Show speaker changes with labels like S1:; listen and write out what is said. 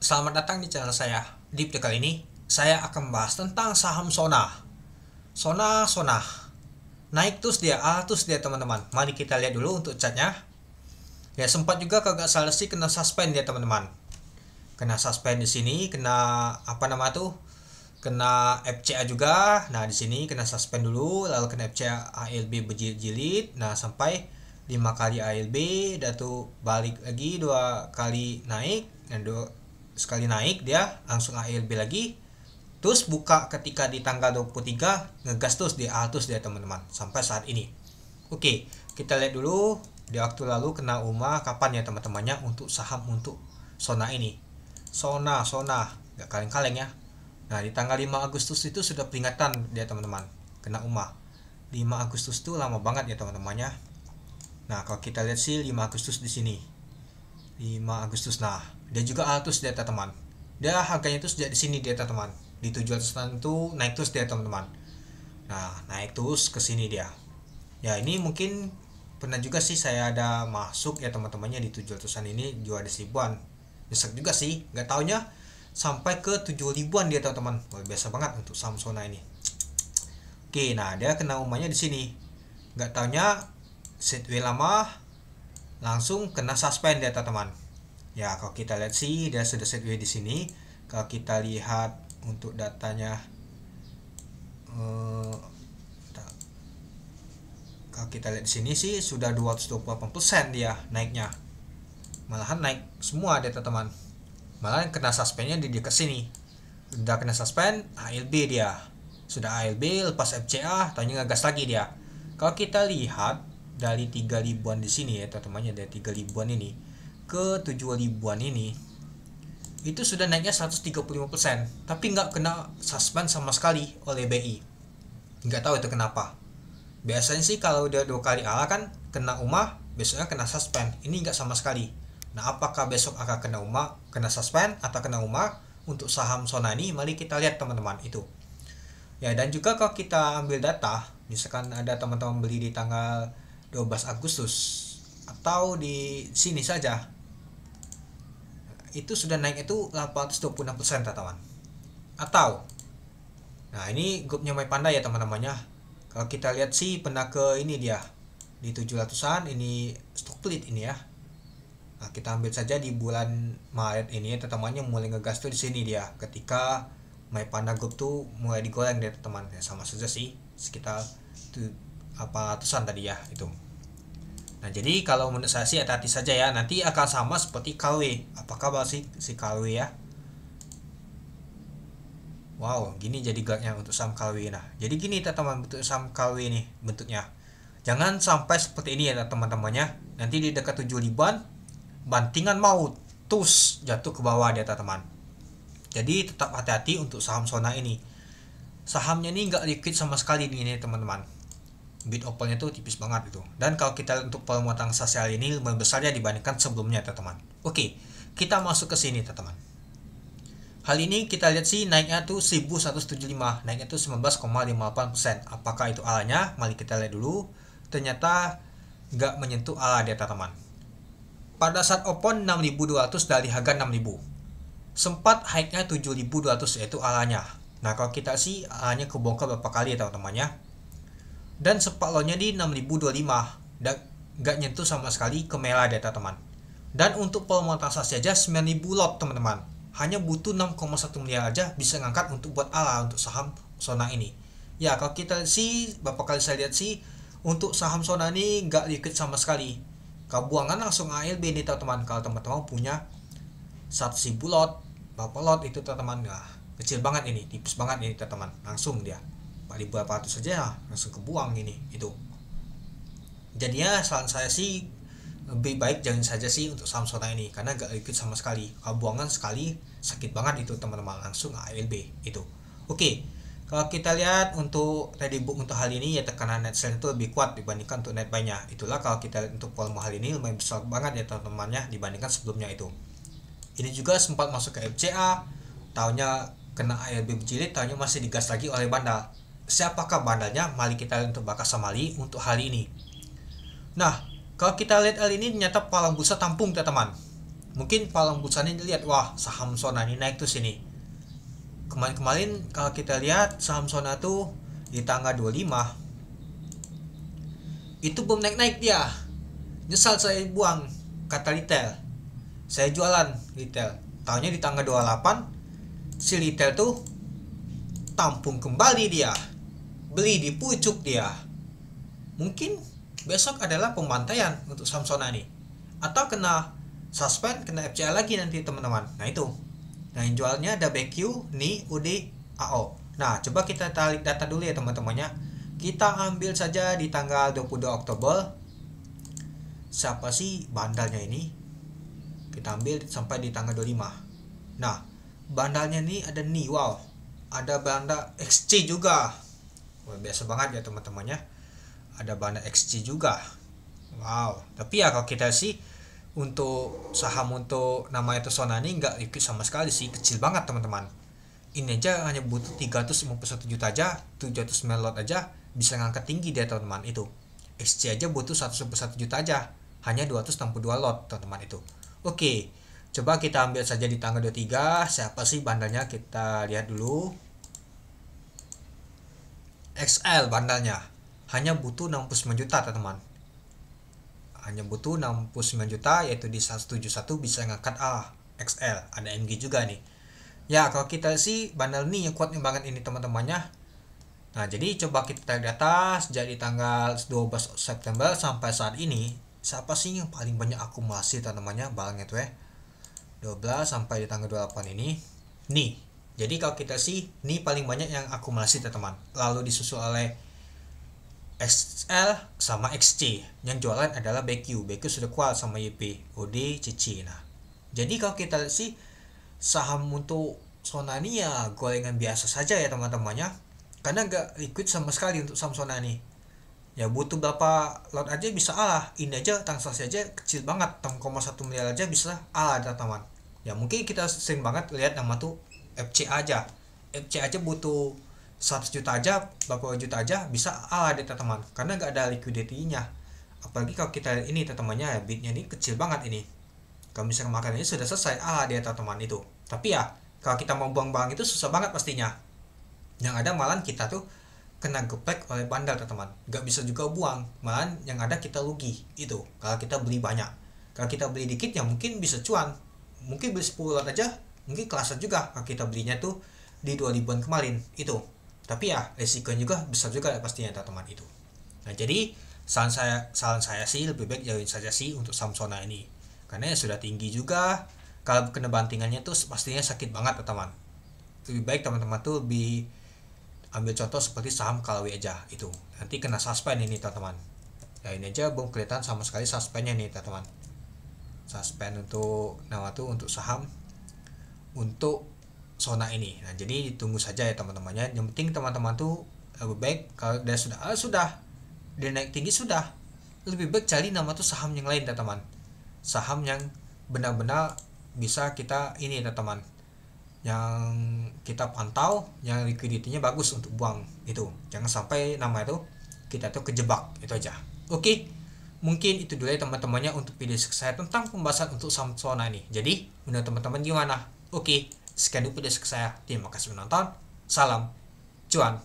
S1: Selamat datang di channel saya. Di video kali ini, saya akan membahas tentang saham Sona. Sona. Naik terus dia, terus dia teman-teman. Mari kita lihat dulu untuk chartnya. Ya sempat juga kagak salah sih kena suspend dia teman-teman. Kena suspend di sini, kena apa nama tuh? Kena FCA juga. Nah, di sini kena suspend dulu, lalu kena FCA ALB berjilid-jilid. Nah, sampai 5 kali ALB, dan tuh balik lagi 2 kali naik, dan sekali naik dia langsung ALB lagi, terus buka ketika di tanggal 23, ngegas terus di atas dia teman-teman sampai saat ini. Oke, kita lihat dulu di waktu lalu kena UMA kapan ya teman-temannya untuk saham untuk Sona ini. Sona gak kaleng-kaleng ya. Nah, di tanggal 5 Agustus itu sudah peringatan dia teman-teman kena UMA. 5 Agustus itu lama banget ya teman-temannya. Nah, kalau kita lihat sih 5 Agustus di sini. 5 Agustus. Nah, dia juga terus di atas teman. Dia harganya itu sejak di sini di atas teman. Di 700-an itu naik terus dia teman-teman. Nah, naik terus ke sini dia. Ya, ini mungkin pernah juga sih saya ada masuk ya teman-temannya di 700-an ini jual di 1000-an. Besar juga sih, nggak taunya sampai ke 7000-an dia teman-teman. Luar biasa banget untuk saham Sona ini. Oke, nah dia kena umumnya di sini. Nggak taunya setway lama langsung kena suspend dia teman-teman. Ya, kalau kita lihat sih dia sudah setway di sini. Kalau kita lihat untuk datanya, kalau kita lihat di sini sih sudah 228% dia naiknya. Malahan naik semua dia teman-teman. Malahan kena suspendnya di dekat sini. Udah kena suspend, ALB dia. Sudah ALB lepas FCA, tanya ngegas lagi dia. Kalau kita lihat dari 3000-an di sini ya teman-temannya, dari 3000-an ini ke 7000-an ini itu sudah naiknya 135%, tapi nggak kena suspend sama sekali oleh BI. Nggak tahu itu kenapa. Biasanya sih kalau udah 2 kali ala kan kena UMA, besoknya kena suspend. Ini nggak sama sekali. Nah, apakah besok akan kena UMA, kena suspend atau kena UMA untuk saham Sona ini? Mari kita lihat teman-teman itu. Ya, dan juga kalau kita ambil data, misalkan ada teman-teman beli di tanggal 12 Agustus atau di sini saja, itu sudah naik itu 826% teman-teman. Atau nah, ini grupnya My Panda ya teman-temannya. Kalau kita lihat sih pernah ke ini dia di 700-an, ini stock split ini ya. Nah, kita ambil saja di bulan Maret ini teman-temannya mulai ngegas tuh di sini dia ketika My Panda Group tuh mulai digoreng deh teman. Ya, sama saja sih sekitar tuh apa ratusan tadi ya itu. Nah, jadi kalau menurut saya sih hati-hati saja ya, nanti akan sama seperti KW. Apa kabar sih si KW ya? Wow, gini jadi geraknya untuk saham KW. Nah, jadi gini teman-teman bentuk saham KW ini bentuknya. Jangan sampai seperti ini ya teman-temannya. Nanti di dekat 7000-an bantingan mau terus jatuh ke bawah dia teman-teman. Jadi tetap hati-hati untuk saham Sona ini. Sahamnya ini nggak liquid sama sekali ini teman-teman. Bid opennya tuh tipis banget itu. Dan kalau kita untuk volume transaksi ini lebih besar ya dibandingkan sebelumnya teman-teman. Oke, kita masuk ke sini teman-teman. Hal ini kita lihat sih naiknya tuh 1175, naiknya tuh 19,58%. Apakah itu alanya? Mari kita lihat dulu. Ternyata nggak menyentuh ala dia teman-teman. Pada saat open 6200 dari harga 6000. Sempat high-nya 7200 yaitu alanya. Nah, kalau kita sih alanya kebongkar berapa kali ya teman-temannya. Dan sempat low-nya di 6025 dan nggak nyentuh sama sekali ke merah dia teman-teman. Dan untuk volume transaksi aja 9000 lot teman-teman. Hanya butuh 6,1 miliar aja bisa ngangkat untuk buat ala untuk saham Sona ini. Ya, kalau kita sih beberapa kali saya lihat sih untuk saham Sona ini nggak liquid sama sekali. Kalau buangan langsung ALB nih teman-teman. Kalau teman-teman punya 1.000 lot, berapa lot itu teman-teman? Nah, kecil banget ini, tipis banget ini teman-teman. Langsung dia 4800 saja langsung kebuang ini itu. Jadi ya saran saya sih lebih baik jangan saja sih untuk saham Sona ini karena gak liquid sama sekali. Kalau buangan sekali sakit banget itu teman-teman, langsung ALB itu. Oke, kalau kita lihat untuk tadi book untuk hal ini ya tekanan net sell itu lebih kuat dibandingkan untuk net buy-nya. Itulah kalau kita lihat untuk volume hal ini lumayan besar banget ya teman-temannya dibandingkan sebelumnya itu. Ini juga sempat masuk ke FCA, tahunya kena ALB berjilid, tahunya masih digas lagi oleh bandal. Siapakah bandalnya? Mari kita lihat untuk Bakas Samali untuk hari ini. Nah, kalau kita lihat hal ini ternyata palang bursa tampung teman-teman. Mungkin Palang Bursa ini dilihat, wah saham Sona ini naik tuh sini. Kemarin kalau kita lihat saham Sona tuh di tanggal 25 itu belum naik-naik dia. Nyesal saya buang, kata retail. Saya jualan retail. Tahunya di tanggal 28 si retail tuh tampung kembali dia. Beli di pucuk dia. Mungkin besok adalah pembantaian untuk saham Sona nih. Atau kena suspend, kena FCA lagi nanti teman-teman. Nah itu. Nah yang jualnya ada BQ, NI, UD, AO. Nah coba kita tarik data dulu ya teman-temannya. Kita ambil saja di tanggal 22 Oktober. Siapa sih bandalnya ini? Kita ambil sampai di tanggal 25. Nah bandalnya ini ada NI, wow. Ada bandal XC juga. Wah, biasa banget ya teman-temannya. Ada bandal XC juga. Wow. Tapi ya kalau kita sih untuk saham untuk nama itu Sona ini nggak liquid sama sekali sih, kecil banget teman-teman. Ini aja hanya butuh 351 juta aja, 709 lot aja bisa ngangkat tinggi dia teman-teman itu. XC aja butuh 101 juta aja, hanya 262 lot teman-teman itu. Oke, coba kita ambil saja di tanggal 23, siapa sih bandalnya, kita lihat dulu. XL bandalnya, hanya butuh 69 juta teman-teman. Hanya butuh 69 juta, yaitu di 171 bisa ngangkat XL. Ada MG juga nih. Ya kalau kita sih bandal nih yang kuatnya banget ini teman-temannya. Nah jadi coba kita tarik data sejak di tanggal 12 September sampai saat ini. Siapa sih yang paling banyak akumulasi teman-temannya barangnya tuh ya, 12 sampai di tanggal 28 ini nih. Jadi kalau kita sih nih paling banyak yang akumulasi teman-teman. Lalu disusul oleh XL sama XC. Yang jualan adalah BQ sudah kuat sama YP, OD, CC. Nah jadi kalau kita sih saham untuk Sona ini ya gorengan biasa saja ya teman-temannya, karena gak liquid sama sekali untuk saham Sona ini. Ya butuh berapa lot aja bisa ini aja transaksi aja kecil banget, 6,1 miliar aja bisa teman-teman. Ya mungkin kita sering banget lihat nama tuh FC aja. FC aja butuh 100 juta aja, berapa juta aja bisa deh teman-teman, karena gak ada liquidity-nya. Apalagi kalau kita lihat ini teman-temannya, ya bitnya ini kecil banget ini. Kalau misalnya makan ini sudah selesai dia teman-teman itu. Tapi ya kalau kita mau buang barang itu susah banget pastinya. Yang ada malah kita tuh kena geprek oleh bandar teman-teman, gak bisa juga buang, malah yang ada kita rugi itu kalau kita beli banyak. Kalau kita beli dikit ya mungkin bisa cuan, mungkin beli 10 lot aja mungkin kelas juga kalau kita belinya tuh di 2000-an kemarin itu. Tapi ya resikonya juga besar juga ya pastinya teman-teman itu. Nah jadi saran saya sih lebih baik jauhin saja sih untuk saham Sona ini, karena ya sudah tinggi juga. Kalau kena bantingannya tuh pastinya sakit banget teman-teman. Lebih baik teman-teman tuh lebih ambil contoh seperti saham Kalwi aja itu, nanti kena suspend ini teman-teman. Ya ini aja belum kelihatan sama sekali suspendnya nih teman-teman. Suspend untuk nama tuh untuk saham untuk Sona ini. Nah jadi ditunggu saja ya teman-temannya. Yang penting teman-teman tuh lebih baik kalau dia sudah dia naik tinggi, sudah lebih baik cari nama tuh saham yang lain teman-teman. Saham yang benar-benar bisa kita ini teman-teman, yang kita pantau, yang liquidity-nya bagus untuk buang itu. Jangan sampai nama itu kita tuh kejebak, itu aja. Oke, mungkin itu dulu ya teman-temannya untuk video saya tentang pembahasan untuk saham Sona ini. Jadi menurut teman-teman gimana? Oke, sekian dulu video saya. Terima kasih menonton. Salam cuan.